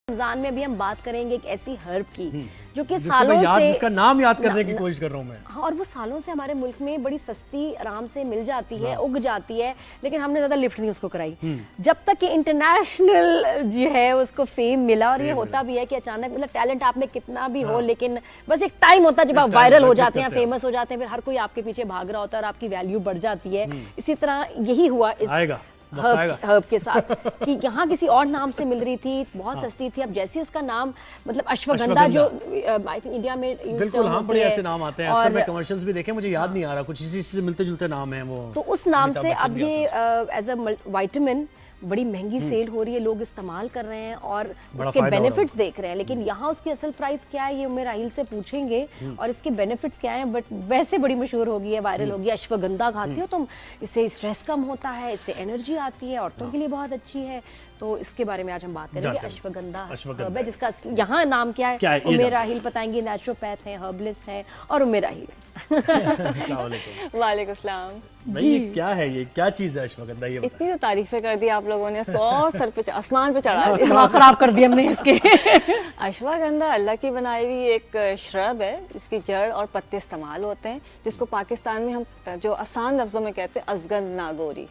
रमजान में अभी हम बात करेंगे एक ऐसी हर्ब की जो कि जिसका नाम याद करने की कोशिश कर रहा हूँ मैं। हाँ, और वो सालों से हमारे मुल्क में बड़ी सस्ती आराम से मिल जाती है, उग जाती है, लेकिन हमने ज्यादा लिफ्ट नहीं उसको कराई। जब तक कि इंटरनेशनल जो है उसको फेम मिला, और ये होता भी है कि अचानक मतलब टैलेंट आप में कितना भी हो, लेकिन बस एक टाइम होता है जब आप वायरल हो जाते हैं, फेमस हो जाते हैं, फिर हर कोई आपके पीछे भाग रहा होता है और आपकी वैल्यू बढ़ जाती है। इसी तरह यही हुआ इस हर्ब के साथ कि यहाँ किसी और नाम से मिल रही थी, बहुत सस्ती थी। अब जैसे उसका नाम मतलब अश्वगंधा, जो आई थिंक इंडिया में बिल्कुल, हाँ, बड़े ऐसे नाम आते हैं, अक्सर मैं कमर्शियल्स भी देखे, मुझे याद नहीं आ रहा, कुछ इसी से मिलते जुलते नाम है वो। तो उस नाम से अब ये एज अ विटामिन बड़ी महंगी सेल हो रही है, लोग इस्तेमाल कर रहे हैं और उसके बेनिफिट्स देख रहे हैं। लेकिन यहाँ उसकी असल प्राइस क्या है ये उमेर राहिल से पूछेंगे, और इसके बेनिफिट्स क्या हैं। बट वैसे बड़ी मशहूर होगी है, वायरल होगी। अश्वगंधा खाती हो तुम, इससे स्ट्रेस कम होता है, इससे एनर्जी आती है, औरतों के लिए बहुत अच्छी है। तो इसके बारे में आज हम बात करेंगे। अश्वगंधा हर्ब है जिसका यहाँ नाम क्या है उमेर राहिल बताएंगी। नेचुरोपैथ हैं, हर्बलिस्ट हैं, और उमेर राहिल वालेकुम सलाम। भाई ये क्या है, ये क्या चीज है अश्वगंधा? ये इतनी तो तारीफें कर दी आप लोगों ने, इसको और सर पे आसमान पे चढ़ा दिया, खराब कर दिया हमने इसके। अश्वगंधा अल्लाह की बनाई हुई एक श्रब है, जिसकी जड़ और पत्ते इस्तेमाल होते हैं, जिसको पाकिस्तान में हम जो आसान लफ्जों में कहते हैं अजगंध नागोरी।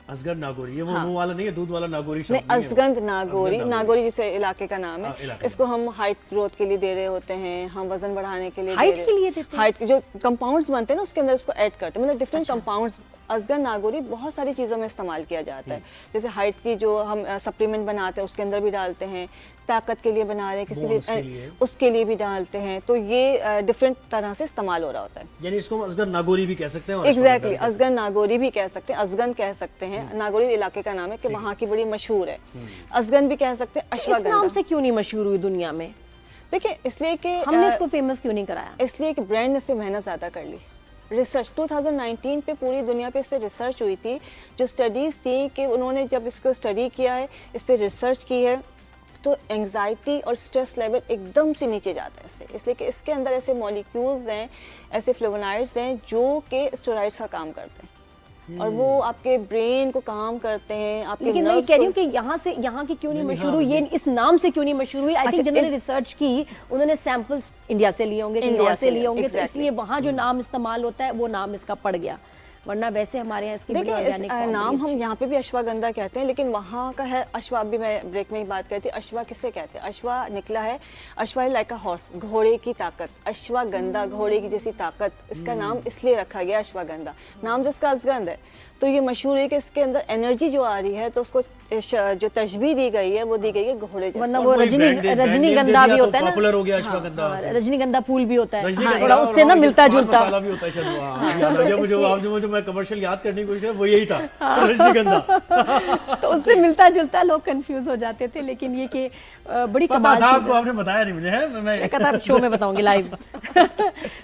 असगंध नागोरी, ये वो मुंह वाला नहीं है, दूध वाला नागोरी नहीं, असगंध नागोरी, नागोरी जिसे इलाके का नाम है। इसको हम हाइट ग्रोथ के लिए दे रहे होते हैं, हम वजन बढ़ाने के लिए हाइट के लिए देते हैं। हाइट जो कंपाउंड्स बनते हैं ना उसके अंदर इसको ऐड करते हैं, मतलब डिफरेंट कंपाउंड्स। असगंध नागोरी बहुत सारी चीज़ों में इस्तेमाल किया जाता है, जैसे हाइट की जो हम सप्लीमेंट बनाते हैं उसके अंदर भी डालते हैं, ताकत के लिए बना रहे हैं किसी भी उसके लिए भी डालते हैं। तो ये डिफरेंट तरह से इस्तेमाल हो रहा होता है। यानी इसको हम असगंध नागोरी भी कह सकते हैं। एग्जैक्टली, असगंध नागोरी भी कह सकते हैं, असगंध कह सकते हैं। नागोरी इलाके का नाम है कि वहाँ की बड़ी मशहूर है। असगंध भी कह सकते हैं। अश्वगंधा इस नाम से क्यों नहीं मशहूर हुई दुनिया में? देखिए, इसलिए कि हमने इसको फेमस क्यों नहीं कराया? इसलिए कि ब्रांड ने इस पे मेहनत ज़्यादा कर ली। रिसर्च 2019 पे पूरी दुनिया पे इस पे रिसर्च हुई थी, जो स्टडीज़ थी कि उन्होंने जब इसको स्टडी किया है, इस पे रिसर्च की है, तो एंग्जाइटी और स्ट्रेस लेवल एकदम से नीचे जाता है इससे, इसलिए कि इसके अंदर ऐसे मॉलिक्यूल्स हैं, ऐसे फ्लेवोनॉइड्स हैं जो कि स्टेरॉइड्स का काम करते हैं, और वो आपके ब्रेन को काम करते हैं, आपके लेकिन मैं कह रही हूँ कि यहाँ की क्यों नहीं मशहूर हुई, ये इस नाम से क्यों नहीं मशहूर हुई? आई थिंक जिन्होंने रिसर्च की उन्होंने सैंपल्स इंडिया से लिए होंगे, इंडिया से लिए होंगे, तो इसलिए वहाँ जो नाम इस्तेमाल होता है वो नाम इसका पड़ गया, वरना वैसे हमारे यहाँ इसकी देखिए नाम हम यहाँ पे भी अश्वगंधा कहते हैं, लेकिन वहाँ का है अश्वा। भी मैं ब्रेक में ही बात करती हूँ, अश्वा किसे कहते हैं? अश्वा निकला है, अश्वा लाइक अ हॉर्स, घोड़े की ताकत। अश्वगंधा घोड़े की जैसी ताकत, इसका नाम इसलिए रखा गया अश्वगंधा। नाम जिसका असगंध है, तो ये मशहूर है कि इसके अंदर एनर्जी जो आ रही है, तो उसको जो तशबीह दी गई है वो दी गई है घोड़े जैसे। वरना वो रजनीगंधा भी होता है ना, पॉपुलर हो गया अश्वगंधा। रजनीगंधा फूल भी होता है, थोड़ा उससे ना मिलता जुलता भी होता है शायद। मुझे मैं कमर्शियल याद करने की कोशिश कर, वो यही था, रजनीगंधा। तो उससे मिलता जुलता, लोग कंफ्यूज हो जाते थे। लेकिन ये कि बड़ी कमाल था, आपको आपने बताया नहीं मुझे, है मैं कहता शो में बताऊंगी लाइव।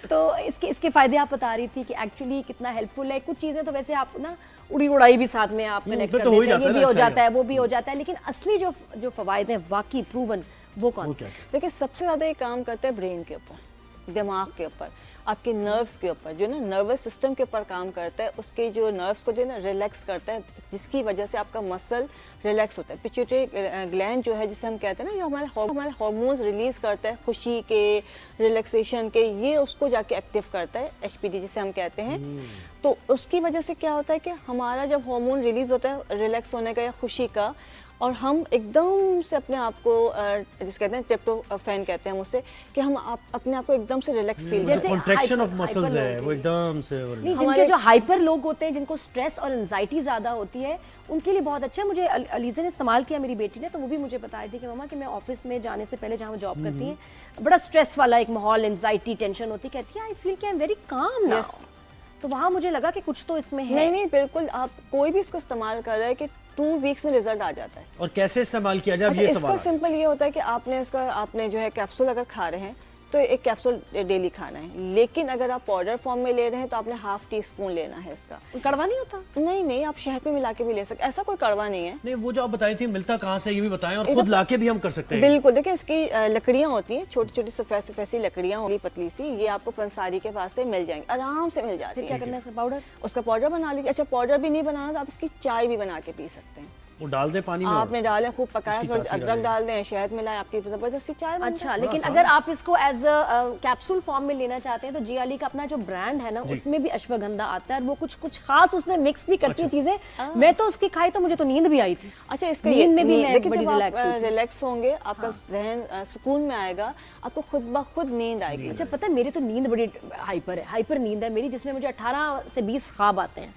तो इसके फायदे आप बता रही थी कि एक्चुअली कितना हेल्पफुल है। कुछ चीजें तो वैसे आप ना उड़ी उड़ाई भी साथ में आप कनेक्ट कर देते हैं, ये भी हो जाता है, वो भी हो जाता है, लेकिन असली जो फवायद हैं वाकई प्रूवन, वो कौन से? देखिए, सबसे ज्यादा ये काम करता है ब्रेन के ऊपर, दिमाग के ऊपर, आपके नर्व्स के ऊपर, जो ना नर्वस सिस्टम के ऊपर काम करता है। उसके जो नर्व्स को जो ना रिलैक्स करता है, जिसकी वजह से आपका मसल रिलैक्स होता है। पिट्यूटरी ग्लैंड जो है, जिसे हम कहते हैं ना, जो हमारे हार्मोन्स रिलीज करता है खुशी के, रिलैक्सेशन के, ये उसको जाके एक्टिव करता है, HPD जिसे हम कहते हैं। तो उसकी वजह से क्या होता है कि हमारा जब हार्मोन रिलीज होता है रिलैक्स होने का या खुशी का, और हम एकदम से अपने आप को जिस कहते हैं ट्रिप्टोफैन कहते हैं उसे, कि हम अपने आप को एकदम से रिलैक्स फील करते हैं। कॉन्ट्रैक्शन ऑफ मसल्स है वो एकदम से। जिनके जो हाइपर लोग होते हैं, जिनको स्ट्रेस और एंजाइटी ज्यादा होती है, उनके लिए बहुत अच्छा है। मुझे अलीज़ा ने इस्तेमाल किया, मेरी बेटी ने, तो वो भी मुझे बता रही थी कि मम्मा कि मैं ऑफिस में जाने से पहले, जहाँ वो जॉब करती हैं, बड़ा स्ट्रेस वाला एक माहौल, एंजाइटी, टेंशन होती, कहती है आई फील कि I am very calm now. तो वहाँ मुझे लगा कि कुछ तो इसमें है। नहीं, बिल्कुल, आप कोई भी इसको इस्तेमाल कर रहे हैं कि 2 वीक्स में रिजल्ट आ जाता है। और कैसे इस्तेमाल किया जाए? अच्छा, इसका सिंपल ये होता है कि आपने जो है कैप्सूल अगर खा रहे हैं तो एक कैप्सूल डेली खाना है, लेकिन अगर आप पाउडर फॉर्म में ले रहे हैं तो आपने ½ टीस्पून लेना है इसका। कड़वा नहीं होता? नहीं, आप शहद में मिला के भी ले सकते, ऐसा कोई कड़वा नहीं है। नहीं, वो जो आप बताई थी मिलता कहाँ से, ये भी बताएं, और खुद लाके भी हम कर सकते हैं। बिल्कुल, देखिए इसकी लकड़ियाँ होती हैं, छोटी छोटी सफेद सी लकड़ियाँ होती, पतली सी, ये आपको पंसारी के पास से मिल जाएंगी, आराम से मिल जाती है। क्या करना है? पाउडर, उसका पाउडर बना लीजिए। अच्छा, पाउडर भी नहीं बनाना तो आप इसकी चाय भी बना के पी सकते हैं। वो डाल दें पानी में, आपने डाले, खूब पकाया, उसकी थोड़ी तासीर आ अदरक जाएगी। डाल दें, शहद मिलाएं, आपकी जबरदस्ती चाय बन अच्छा, जाए। लेकिन अगर आप इसको एज अ कैप्सूल फॉर्म में लेना चाहते हैं तो जी अली का अपना जो ब्रांड है ना उसमें भी अश्वगंधा आता है और वो कुछ कुछ खास उसमें मिक्स भी करती है चीजें। मैं तो उसकी खाई तो मुझे तो नींद भी आई थी। अच्छा, इसका नींद में भी मैं देखिए बड़ी जब आप relax हुई थी। रिलैक्स होंगे, आपका जहन सुकून में आएगा, आपको खुद ब खुद नींद आएगी। अच्छा, पता है मेरी तो नींद बड़ी हाइपर नींद है मेरी, जिसमें मुझे 18 से 20 ख्वाब आते हैं।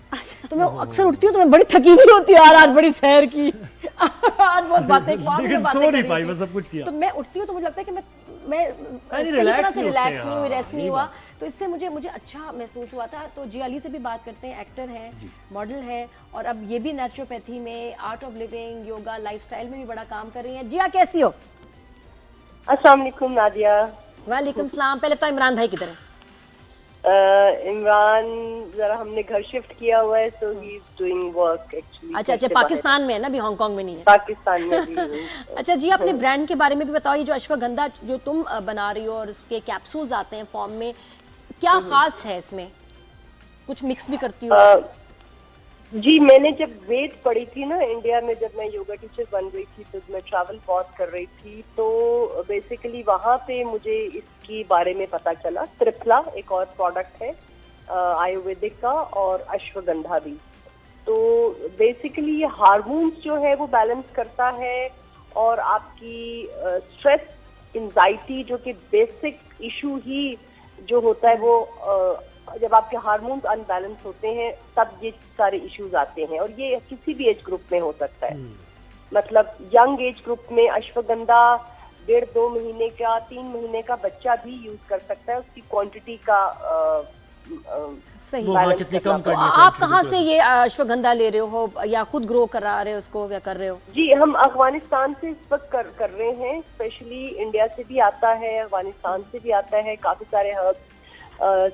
तो मैं अक्सर उठती हूँ तो मैं बड़ी थकी हुई होती हूँ यार, आज बड़ी सैर की आज बहुत बातें ख्वाब में लेकिन बातें सो करी नहीं पाई, थी। बस सब कुछ किया। तो मैं उठती हूँ तो मुझे लगता है कि मैं सही relax तरह से नहीं होते रिलैक्स हैं, नहीं हुई, हाँ, रेस्ट नहीं यही हुआ। बात। तो इससे मुझे अच्छा महसूस हुआ था। तो जी अली से भी बात करते हैं, एक्टर हैं, मॉडल हैं और अब ये भी नेचुरोपैथी में, art of living, yoga, lifestyle में भी बड़ा काम कर रही हैं। जिया कैसी हो? अस्सलाम वालेकुम नादिया। वालेकुम सलाम। पहले तो इमरान भाई किधर है? इमरान जरा हमने घर शिफ्ट किया हुआ है, so he is doing work actually. अच्छा, पाकिस्तान में है ना, अभी हांगकांग में नहीं है। पाकिस्तान में भी हूँ। अच्छा जी, अपने ब्रांड के बारे में भी बताओ। ये जो अश्वगंधा जो तुम बना रही हो और इसके कैप्सूल्स आते हैं फॉर्म में, क्या खास है इसमें? कुछ मिक्स भी करती हो? जी, मैंने जब वेद पढ़ी थी ना इंडिया में, जब मैं योगा टीचर बन गई थी तो मैं ट्रैवल बहुत कर रही थी, तो बेसिकली वहाँ पे मुझे इसके बारे में पता चला। त्रिफला एक और प्रोडक्ट है आयुर्वेदिक का, और अश्वगंधा भी। तो बेसिकली ये हार्मोन्स जो है वो बैलेंस करता है, और आपकी स्ट्रेस, एंजाइटी जो कि बेसिक इशू ही जो होता है वो जब आपके हार्मोन्स अनबैलेंस होते हैं तब ये सारे इश्यूज आते हैं, और ये किसी भी एज ग्रुप में हो सकता है। मतलब यंग एज ग्रुप में अश्वगंधा 1.5-2 महीने का, 3 महीने का बच्चा भी यूज कर सकता है। उसकी क्वांटिटी का सही। वो हाँ, कितनी कम तो करनी है आप quantity कहाँ तो से ये अश्वगंधा ले रहे हो या खुद ग्रो करा रहे हो उसको, क्या कर रहे हो? जी, हम अफगानिस्तान से इस वक्त कर रहे हैं। स्पेशली इंडिया से भी आता है, अफगानिस्तान से भी आता है, काफी सारे हर्ब्स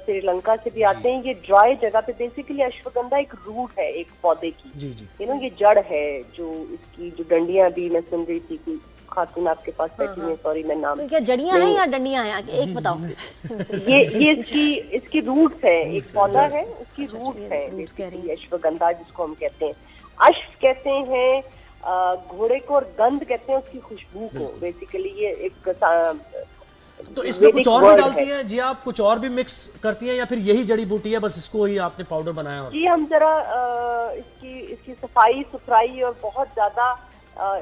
श्रीलंका से भी आते हैं। ये ड्राई जगह पे बेसिकली अश्वगंधा एक रूट है एक पौधे की, जी जी। ये जड़ है। जो इसकी जो डंडियां भी मैं सुन रही थी कि खातून आपके पास बैठी है, सॉरी मैं नाम, तो क्या जड़ियां हैं या डंडियां हैं? एक बताओ। ये इसकी रूट्स है, एक पौधा है, उसकी अच्छा, रूट्स ये है roots कह रही बेसिकली अश्वगंधा, जिसको हम कहते हैं। अश्व कहते हैं घोड़े को, और गंध कहते हैं उसकी खुशबू को। बेसिकली ये एक तो इसमें कुछ और भी word डालती है। हैं जी आप? कुछ और भी मिक्स करती हैं या फिर यही जड़ी बूटी है, बस इसको ही आपने पाउडर बनाया? और जी, हम जरा इसकी सफाई सुथराई और बहुत ज्यादा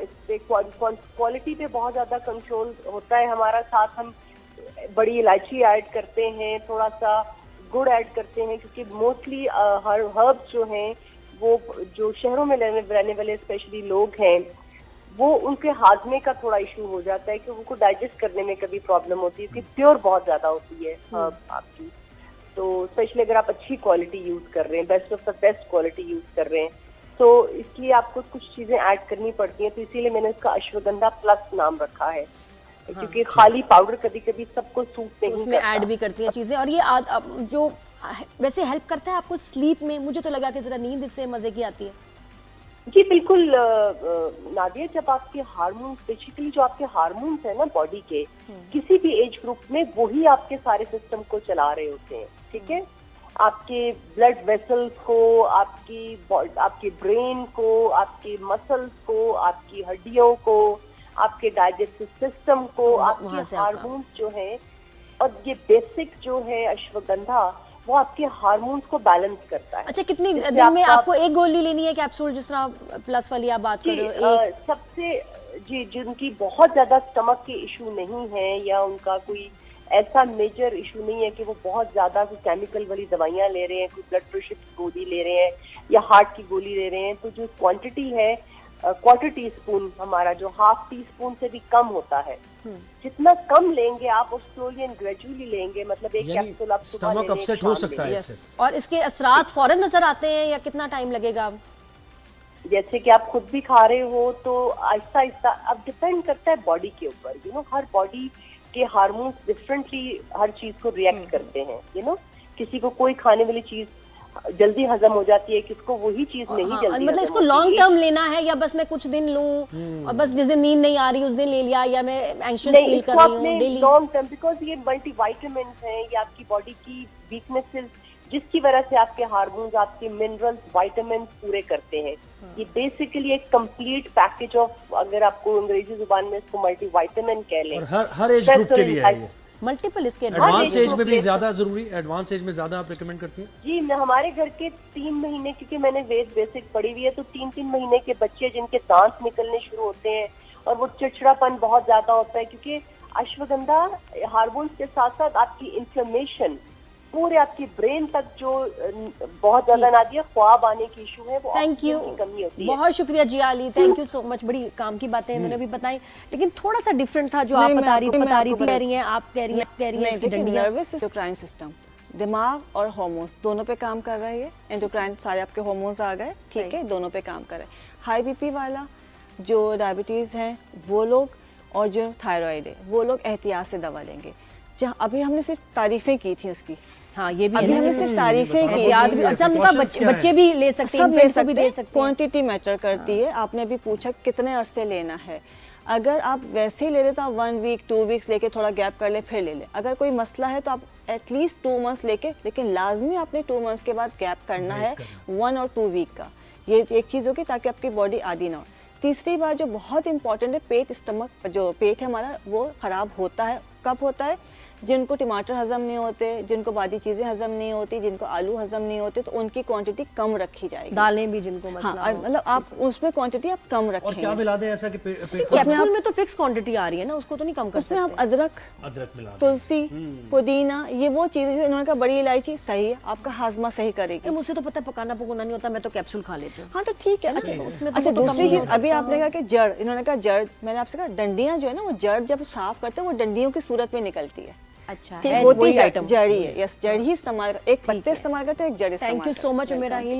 इस पे क्वालिटी पे बहुत ज्यादा कंट्रोल होता है हमारा। साथ हम बड़ी इलायची ऐड करते हैं, थोड़ा सा गुड़ ऐड करते हैं, क्योंकि मोस्टली हर्ब्स जो हैं वो जो शहरों में रहने वाले स्पेशली लोग हैं, वो उनके हाजमे का थोड़ा इशू हो जाता है कि उनको डाइजेस्ट करने में कभी प्रॉब्लम होती है, क्योंकि प्योर बहुत ज्यादा होती है आपकी। तो स्पेशली अगर आप अच्छी क्वालिटी यूज कर रहे हैं, best of the best quality use कर रहे हैं, तो इसलिए आपको कुछ चीजें ऐड करनी पड़ती हैं। तो इसीलिए मैंने इसका अश्वगंधा प्लस नाम रखा है, क्योंकि खाली पाउडर कभी कभी सबको सूट नहीं उसमें करता। ऐड भी करती हैं चीजें। और ये जो वैसे हेल्प करता है आपको स्लीप में। मुझे तो लगा कि जरा नींद इससे मजे की आती है। जी बिल्कुल नादिया, जब आपके हार्मोन्स, बेसिकली जो आपके हार्मोन्स है ना बॉडी के, किसी भी एज ग्रुप में वही आपके सारे सिस्टम को चला रहे होते हैं। ठीक है, आपके ब्लड वेसल्स को, आपके ब्रेन को, आपके मसल्स को, आपकी हड्डियों को, आपके डाइजेस्टिव सिस्टम को, वहाँ आपके से आपका- हार्मोन्स जो है, और ये बेसिक जो है अश्वगंधा, वो आपके हार्मोन्स को बैलेंस करता है। अच्छा, कितनी इससे दिन में आपका- आपको एक गोली लेनी है कैप्सूल, जिस तरह प्लस वाली आप बात कर रहे हो? एक सबसे जी, जिनकी बहुत ज्यादा स्टमक के इशू नहीं है, या उनका कोई ऐसा मेजर इशू नहीं है कि वो बहुत ज्यादा कोई केमिकल वाली दवाइयां ले रहे हैं, कोई ब्लड प्रेशर की गोली ले रहे हैं या हार्ट की गोली ले रहे हैं, तो जो क्वांटिटी है क्वार्टर टी स्पून, हमारा जो हाफ टी स्पून से भी कम होता है। जितना कम लेंगे आप और स्लोली एंड ग्रेजुअली लेंगे, मतलब एक यानी कैप्सूल आप सुबह स्टमक लेंगे, एक अपसेट हो शाम सकता है लेंगे। इससे। और इसके असरात फौरन नजर आते हैं या कितना टाइम लगेगा? जैसे कि आप खुद भी खा रहे हो तो आहिस्ता आहिस्ता, अब डिपेंड करता है बॉडी के ऊपर। हर बॉडी के हार्मोन्स डिफरेंटली हर चीज को रिएक्ट करते हैं। किसी को कोई खाने वाली चीज जल्दी हजम हो जाती है, किसको वही चीज नहीं हाँ, जल्दी मतलब हजम इसको होती। लॉन्ग टर्म लेना है या बस मैं कुछ दिन लूं और बस जिस दिन नींद नहीं आ रही उस दिन ले लिया, या मैं एंग्शियस नहीं, फील इसको कर रही हूँ आपने डेली? लॉन्ग टर्म, बिकॉज ये मल्टीविटामिन है, ये आपकी बॉडी की वीकनेसेस जिसकी वजह से आपके हार्मोन्स, आपके मिनरल्स, विटामिन्स पूरे करते हैं। ये बेसिकली एक कंप्लीट पैकेज ऑफ, अगर आपको अंग्रेजी जुबान में इसको मल्टीविटामिन कह लें। और हर एज ग्रुप के लिए है ये। मल्टीपल इसके एडवांस हाँ, एज में भी देखो, ज्यादा जरूरी, एडवांस एज में ज्यादा आप रिकमेंड करती हैं? जी, हमारे घर के 3 महीने, क्योंकि मैंने वेद बेसिक पढ़ी हुई है, तो 3-3 महीने के बच्चे जिनके दांत निकलने शुरू होते हैं और वो चिड़चिड़ापन बहुत ज्यादा होता है, क्योंकि अश्वगंधा हार्मोन्स के साथ साथ आपकी इन्फ्लेमेशन पूरे आपकी ब्रेन तक जो बहुत ज्यादा नादिया ख्वाब आने की इशू है, वो थैंक यू, ऑक्सीजन की कमी होती है। बहुत शुक्रिया Ziya Ali, thank you so much. बड़ी काम की बातें इन्होंने भी बताई, लेकिन थोड़ा सा डिफरेंट था जो आप नहीं, मैं बता रही आपको- मैं बता रही आपको थी, कह रही हैं आप कह रही हैं नहीं, इसकी देखिए डंडियां। नर्वस एंडोक्राइन सिस्टम, दिमाग और हार्मोन्स दोनों पे काम कर रही है। एंडोक्राइन सारे आपके हार्मोन्स आ गए, ठीक है, दोनों पे काम कर रहे हैं। हाई बीपी वाला, जो डायबिटीज है वो लोग, और जो थायराइड है वो लोग एहतियात से दवा लेंगे। जहाँ अभी हमने सिर्फ तारीफें की थी उसकी, हाँ ये भी अभी है हमने ना। सिर्फ तारीफें की, याद भी, अच्छा हमने कहा Precautions क्या बच्चे है? भी ले सकते हैं, सब ले infant को सकते भी दे हैं, सकते हैं। क्वांटिटी मैटर करती है। आपने अभी पूछा कितने अरसे लेना है, अगर आप वैसे ही ले रहे तो आप 1 वीक 2 वीक्स लेके थोड़ा गैप कर ले फिर ले ले। अगर कोई मसला है तो आप एटलीस्ट 2 मंथ्स लेके, लेकिन लाजमी आपने 2 मंथ्स के बाद गैप करना है 1 और 2 वीक का। ये एक चीज़ होगी ताकि आपकी बॉडी आदी ना हो। तीसरी बात जो बहुत इंपॉर्टेंट है, पेट, स्टमक, जो पेट है हमारा वो ख़राब होता है। कब होता है? जिनको टमाटर हजम नहीं होते, जिनको बाकी चीज़ें हजम नहीं होती, जिनको आलू हजम नहीं होते, तो उनकी क्वांटिटी कम रखी जाएगी। दालें भी जिनको मसला हाँ, हो। मतलब आप उसमें क्वांटिटी आप कम और रखेंगे। क्या मिला दें ऐसा कि पेट कैप्सूल में तो फिक्स क्वांटिटी आ रही है ना, उसको तो नहीं कम कर उसमें आप सकते। अदरक, अदरक मिला दें। तुलसी, पुदीना, ये वो चीज़ें, जैसे इन्होंने कहा बड़ी इलायची सही है, आपका हाजमा सही करेगी। मुझसे तो पता है पकाना पकाना नहीं होता, मैं तो कैप्सूल खा लेती हूँ। हाँ तो ठीक है। अच्छा, उसमें तो अच्छा वो तो कम दूसरी नहीं चीज, हो अभी आपने कहा कि जड़, इन्होंने कहा जड़, मैंने आपसे कहा डंडियां जो है ना, वो जड़ जब साफ करते हैं वो डंडियों की सूरत में निकलती है। अच्छा, ठीक, है होती वही जड़, आइटम। जड़ ही है। यस, जड़ ही इस्तेमाल, एक पत्ते है। इस्तेमाल करते हैं, एक जड़ इस्तेमाल थैंक यू सो मच करते हैं। मेरा